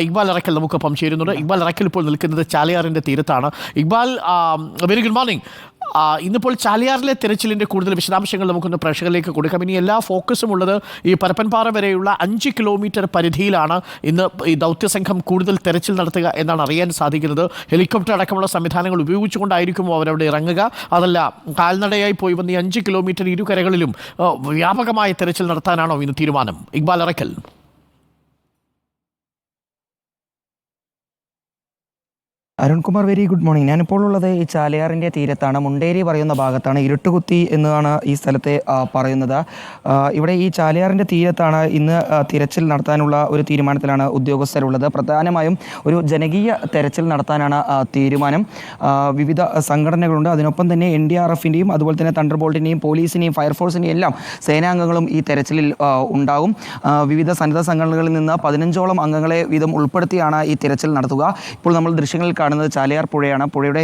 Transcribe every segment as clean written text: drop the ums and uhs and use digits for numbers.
ഇക്ബാൽ അറക്കൽ നമുക്കൊപ്പം ചേരുന്നുണ്ട്. ഇക്ബാൽ അറക്കൽ ഇപ്പോൾ നിൽക്കുന്നത് ചാലിയാറിൻ്റെ തീരത്താണ്. Iqbal, very good morning. ഇന്നിപ്പോൾ ചാലിയാറിലെ തിരച്ചിലിൻ്റെ കൂടുതൽ വിശദാംശങ്ങൾ നമുക്കൊന്ന് പ്രേക്ഷകരിലേക്ക് കൊടുക്കാം. ഇനി എല്ലാ ഫോക്കസും ഉള്ളത് ഈ പരപ്പൻപാറ വരെയുള്ള 5 കിലോമീറ്റർ പരിധിയിലാണ് ഇന്ന് ഈ ദൗത്യസംഘം കൂടുതൽ തെരച്ചിൽ നടത്തുക എന്നാണ് അറിയാൻ സാധിക്കുന്നത്. ഹെലികോപ്റ്റർ അടക്കമുള്ള സംവിധാനങ്ങൾ ഉപയോഗിച്ചുകൊണ്ടായിരിക്കുമോ അവരവിടെ ഇറങ്ങുക? അതല്ല കാൽനടയായി പോയി വന്ന് ഈ 5 കിലോമീറ്റർ ഇരുകരകളിലും വ്യാപകമായ തെരച്ചിൽ നടത്താനാണോ ഇന്ന് തീരുമാനം? Iqbal Arakkal. Arunkumar, very good morning. ഞാനിപ്പോൾ ഉള്ളത് ഈ ചാലിയാറിൻ്റെ തീരത്താണ്. മുണ്ടേരി പറയുന്ന ഭാഗത്താണ്. ഇരുട്ടുകുത്തി എന്നാണ് ഈ സ്ഥലത്തെ പറയുന്നത്. ഇവിടെ ഈ ചാലിയാറിൻ്റെ തീരത്താണ് ഇന്ന് തിരച്ചിൽ നടത്താനുള്ള ഒരു തീരുമാനത്തിലാണ് ഉദ്യോഗസ്ഥരുള്ളത്. പ്രധാനമായും ഒരു ജനകീയ തെരച്ചിൽ നടത്താനാണ് തീരുമാനം. വിവിധ സംഘടനകളുണ്ട്. അതിനൊപ്പം തന്നെ NDRFിൻ്റെയും അതുപോലെ തന്നെ തണ്ടർബോൾട്ടിൻ്റെയും പോലീസിനെയും ഫയർഫോഴ്സിനെയും എല്ലാം സേനാംഗങ്ങളും ഈ തെരച്ചിലിൽ ഉണ്ടാകും. വിവിധ സന്നദ്ധ സംഘടനകളിൽ നിന്ന് 15ഓളം അംഗങ്ങളെ വീതം ഉൾപ്പെടുത്തിയാണ് ഈ തിരച്ചിൽ നടത്തുക. ഇപ്പോൾ നമ്മൾ ദൃശ്യങ്ങളിൽ കാണുന്നത് ചാലിയാർ പുഴയാണ്. പുഴയുടെ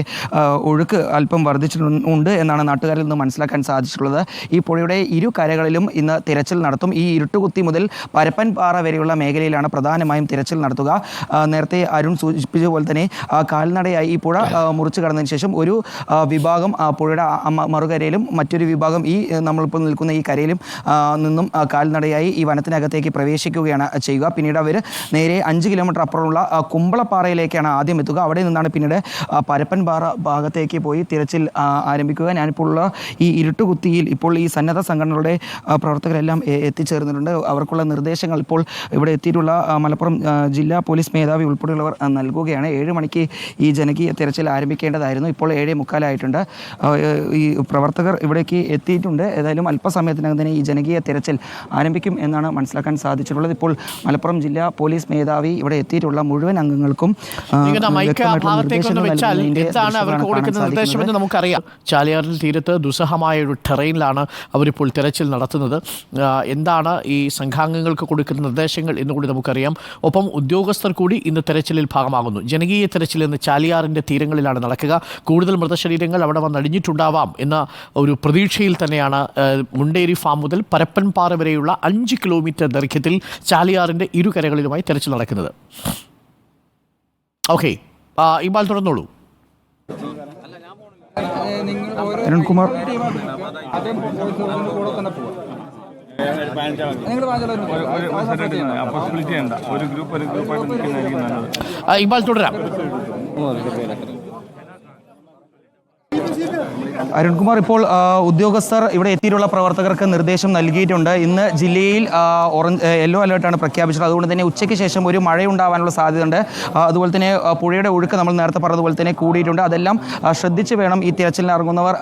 ഒഴുക്ക് അല്പം വർദ്ധിച്ചിട്ടുണ്ട് എന്നാണ് നാട്ടുകാരിൽ നിന്ന് മനസ്സിലാക്കാൻ സാധിച്ചിട്ടുള്ളത്. ഈ പുഴയുടെ ഇരു കരകളിലും ഇന്ന് തിരച്ചിൽ നടത്തും. ഈ ഇരുട്ടുകുത്തി മുതൽ പരപ്പൻപാറ വരെയുള്ള മേഖലയിലാണ് പ്രധാനമായും തിരച്ചിൽ നടത്തുക. നേരത്തെ അരുൺ സൂചിപ്പിച്ച പോലെ തന്നെ കാൽനടയായി ഈ പുഴ മുറിച്ച് കടന്നതിന് ശേഷം ഒരു വിഭാഗം പുഴയുടെ മറുകരയിലും മറ്റൊരു വിഭാഗം ഈ നമ്മളിപ്പോൾ നിൽക്കുന്ന ഈ കരയിലും നിന്നും കാൽനടയായി ഈ വനത്തിനകത്തേക്ക് പ്രവേശിക്കുകയാണ് ചെയ്യുക. പിന്നീട് അവർ നേരെ 5 കിലോമീറ്റർ അപ്പുറമുള്ള കുമ്പളപ്പാറയിലേക്കാണ് ആദ്യം എത്തുക. അവിടെ നിന്നാണ് പിന്നീട് പരപ്പൻപാറ ഭാഗത്തേക്ക് പോയി തിരച്ചിൽ ആരംഭിക്കുക. ഞാനിപ്പോൾ ഉള്ള ഈ ഇരുട്ടുകുത്തിയിൽ ഇപ്പോൾ ഈ സന്നദ്ധ സംഘടനകളുടെ പ്രവർത്തകരെല്ലാം എത്തിച്ചേർന്നിട്ടുണ്ട്. അവർക്കുള്ള നിർദ്ദേശങ്ങൾ ഇപ്പോൾ ഇവിടെ എത്തിയിട്ടുള്ള മലപ്പുറം ജില്ലാ പോലീസ് മേധാവി ഉൾപ്പെടെയുള്ളവർ നൽകുകയാണ്. 7 മണിക്ക് ഈ ജനകീയ തിരച്ചിൽ ആരംഭിക്കേണ്ടതായിരുന്നു. ഇപ്പോൾ 7:45 ഈ പ്രവർത്തകർ ഇവിടേക്ക് എത്തിയിട്ടുണ്ട്. ഏതായാലും അല്പസമയത്തിനകം തന്നെ ഈ ജനകീയ തിരച്ചിൽ ആരംഭിക്കും എന്നാണ് മനസ്സിലാക്കാൻ സാധിച്ചിട്ടുള്ളത്. ഇപ്പോൾ മലപ്പുറം ജില്ലാ പോലീസ് മേധാവി ഇവിടെ എത്തിയിട്ടുള്ള മുഴുവൻ അംഗങ്ങൾക്കും ഭാഗത്തേക്കൊന്ന് വെച്ചാൽ എന്താണ് അവർക്ക് കൊടുക്കുന്ന നിർദ്ദേശമെന്ന് നമുക്കറിയാം. ചാലിയാറിൽ തീരത്ത് ദുസ്സഹമായ ഒരു ടെറൈനിലാണ് അവരിപ്പോൾ തെരച്ചിൽ നടത്തുന്നത്. എന്താണ് ഈ സംഘാംഗങ്ങൾക്ക് കൊടുക്കുന്ന നിർദ്ദേശങ്ങൾ എന്നുകൂടി നമുക്കറിയാം. ഒപ്പം ഉദ്യോഗസ്ഥർ കൂടി ഇന്ന് തെരച്ചിലിൽ ഭാഗമാകുന്നു. ജനകീയ തെരച്ചിൽ ഇന്ന് ചാലിയാറിൻ്റെ തീരങ്ങളിലാണ് നടക്കുക. കൂടുതൽ മൃതശരീരങ്ങൾ അവിടെ വന്നടിഞ്ഞിട്ടുണ്ടാവാം എന്ന ഒരു പ്രതീക്ഷയിൽ തന്നെയാണ് മുണ്ടേരി ഫാം മുതൽ പരപ്പൻപാറ വരെയുള്ള 5 കിലോമീറ്റർ ദൈർഘ്യത്തിൽ ചാലിയാറിൻ്റെ ഇരുകരകളിലുമായി തെരച്ചിൽ നടക്കുന്നത്. ഓക്കെ, ഇക്ബാൽ തുടർന്നോളൂ. അരുൺകുമാർ, ഇക്ബാൽ തുടരാം. അരുൺകുമാർ, ഇപ്പോൾ ഉദ്യോഗസ്ഥർ ഇവിടെ എത്തിയിട്ടുള്ള പ്രവർത്തകർക്ക് നിർദ്ദേശം നൽകിയിട്ടുണ്ട്. ഇന്ന് ജില്ലയിൽ യെല്ലോ അലേർട്ടാണ് പ്രഖ്യാപിച്ചത്. അതുകൊണ്ട് തന്നെ ഉച്ചയ്ക്ക് ശേഷം ഒരു മഴയുണ്ടാവാനുള്ള സാധ്യതയുണ്ട്. അതുപോലെ തന്നെ പുഴയുടെ ഒഴുക്ക് നമ്മൾ നേരത്തെ പറഞ്ഞതുപോലെ തന്നെ കൂടിയിട്ടുണ്ട്. അതെല്ലാം ശ്രദ്ധിച്ച് വേണം ഈ തിരച്ചിലിന് ഇറങ്ങുന്നവർ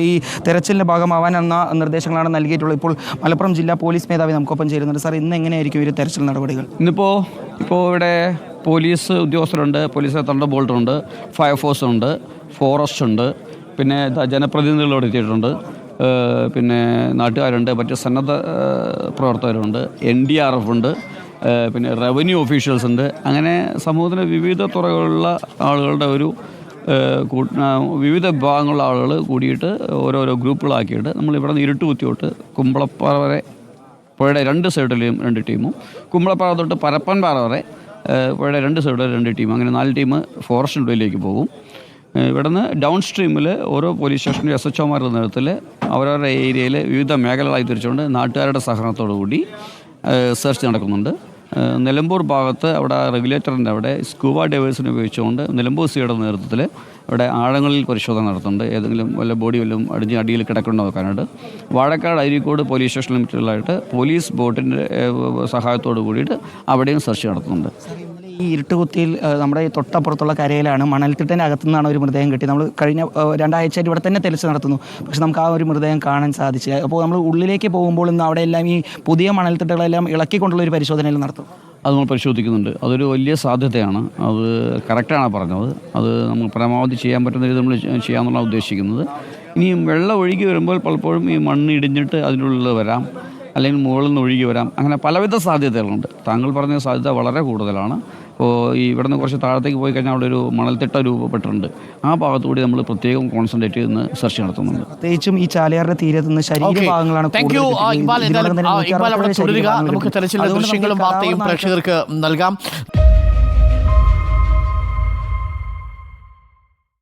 ഈ തിരച്ചിലിൻ്റെ ഭാഗമാവാൻ എന്ന നിർദ്ദേശങ്ങളാണ് നൽകിയിട്ടുള്ളത്. ഇപ്പോൾ മലപ്പുറം ജില്ലാ പോലീസ് മേധാവി നമുക്കൊപ്പം ചേരുന്നുണ്ട്. സാർ, ഇന്ന് എങ്ങനെയായിരിക്കും ഈ തെരച്ചിൽ നടപടികൾ? ഇപ്പോൾ ഇവിടെ പോലീസ് ഉദ്യോഗസ്ഥരുണ്ട്, പോലീസ് തണ്ടർബോൾട്ടുണ്ട്, ഫയർഫോഴ്സ് ഉണ്ട്, ഫോറസ്റ്റ് ഉണ്ട്, പിന്നെ ജനപ്രതിനിധികളോട് എത്തിയിട്ടുണ്ട്, പിന്നെ നാട്ടുകാരുണ്ട്, മറ്റ് സന്നദ്ധ പ്രവർത്തകരുണ്ട്, NDRF ഉണ്ട്, പിന്നെ റവന്യൂ ഓഫീഷ്യൽസ് ഉണ്ട്. അങ്ങനെ സമൂഹത്തിൻ്റെ വിവിധ തുറകളിലുള്ള ആളുകളുടെ ഒരു വിവിധ വിഭാഗങ്ങളുള്ള ആളുകൾ കൂടിയിട്ട് ഓരോരോ ഗ്രൂപ്പുകളാക്കിയിട്ട് നമ്മളിവിടെ നിന്ന് ഇരുട്ടുകുത്തി തൊട്ട് കുമ്പളപ്പാറ വരെ പുഴയുടെ 2 സൈഡിലെയും 2 ടീമും, കുമ്പളപ്പാറ തൊട്ട് പരപ്പൻപാറ വരെ പുഴയുടെ 2 സൈഡിലെ 2 ടീം, അങ്ങനെ 4 ടീം ഫോറസ്റ്റിൻ്റെ ഉള്ളിലേക്ക് പോകും. ഇവിടെ നിന്ന് ഡൗൺ സ്ട്രീമിൽ ഓരോ പോലീസ് സ്റ്റേഷനിലും SHOമാരുടെ നേതൃത്വത്തിൽ അവരവരുടെ ഏരിയയിൽ വിവിധ മേഖലകളായി തിരിച്ചുകൊണ്ട് നാട്ടുകാരുടെ സഹകരണത്തോടു കൂടി സെർച്ച് നടക്കുന്നുണ്ട്. നിലമ്പൂർ ഭാഗത്ത് അവിടെ റെഗുലേറ്ററിൻ്റെ അവിടെ സ്കൂബ ഡൈവേഴ്സിനെ ഉപയോഗിച്ചുകൊണ്ട് നിലമ്പൂർ സിയുടെ നേതൃത്വത്തിൽ ഇവിടെ ആഴങ്ങളിൽ പരിശോധന നടത്തുന്നുണ്ട്. ഏതെങ്കിലും വല്ല ബോഡി വല്ലതും അടിയിൽ കിടക്കുന്നുണ്ടോ നോക്കാനായിട്ട്. വാഴക്കാട് അരീക്കോട് പോലീസ് സ്റ്റേഷൻ ലിമിറ്റുകളായിട്ട് പോലീസ് ബോട്ടിൻ്റെ സഹായത്തോടു കൂടിയിട്ട് അവിടെയും സെർച്ച് നടത്തുന്നുണ്ട്. ഈ ഇരുട്ടുകുത്തിയിൽ നമ്മുടെ ഈ തൊട്ടപ്പുറത്തുള്ള കരയിലാണ് മണൽത്തിട്ടൻ്റെ അകത്തുനിന്നാണ് ഒരു മൃതദേഹം കിട്ടി. നമ്മൾ കഴിഞ്ഞ 2 ആഴ്ചയായിട്ട് ഇവിടെ തന്നെ തെരച്ചിൽ നടത്തുന്നു. പക്ഷെ നമുക്ക് ആ ഒരു മൃതദേഹം കാണാൻ സാധിച്ചില്ല. അപ്പോൾ നമ്മൾ ഉള്ളിലേക്ക് പോകുമ്പോൾ ഇന്ന് അവിടെ എല്ലാം ഈ പുതിയ മണൽത്തിട്ടകളെല്ലാം ഇളക്കിക്കൊണ്ടുള്ള ഒരു പരിശോധനയിൽ നടത്തും. അത് നമ്മൾ പരിശോധിക്കുന്നുണ്ട്. അതൊരു വലിയ സാധ്യതയാണ്. അത് കറക്റ്റാണ് പറഞ്ഞത്. അത് നമ്മൾ പരമാവധി ചെയ്യാൻ പറ്റുന്ന രീതി നമ്മൾ ചെയ്യാമെന്നുള്ള ഉദ്ദേശിക്കുന്നത്. ഇനിയും വെള്ളം ഒഴുകി വരുമ്പോൾ പലപ്പോഴും ഈ മണ്ണ് ഇടിഞ്ഞിട്ട് അതിനുള്ളിൽ വരാം. അല്ലെങ്കിൽ മുകളിൽ നിന്ന് ഒഴുകി വരാം. അങ്ങനെ പലവിധ സാധ്യതകളുണ്ട്. താങ്കൾ പറഞ്ഞ സാധ്യത വളരെ കൂടുതലാണ്. ഇപ്പോൾ ഈ ഇവിടെ നിന്ന് കുറച്ച് താഴത്തേക്ക് പോയി കഴിഞ്ഞാൽ അവിടെ ഒരു മണൽത്തിട്ട രൂപപ്പെട്ടിട്ടുണ്ട്. ആ ഭാഗത്തുകൂടി നമ്മൾ പ്രത്യേകം കോൺസെൻട്രേറ്റ് ചെയ്യുന്ന സെർച്ച് നടത്തുന്നുണ്ട്. പ്രത്യേകിച്ചും ഈ ചാലിയാറിന്റെ തീരത്ത് നിന്ന് ശരീരഭാഗങ്ങളാണ് നമുക്ക് തെരച്ചിലിന്റെ ദൃശ്യങ്ങളും വാർത്തയും പ്രേക്ഷകർക്ക് നൽകാം.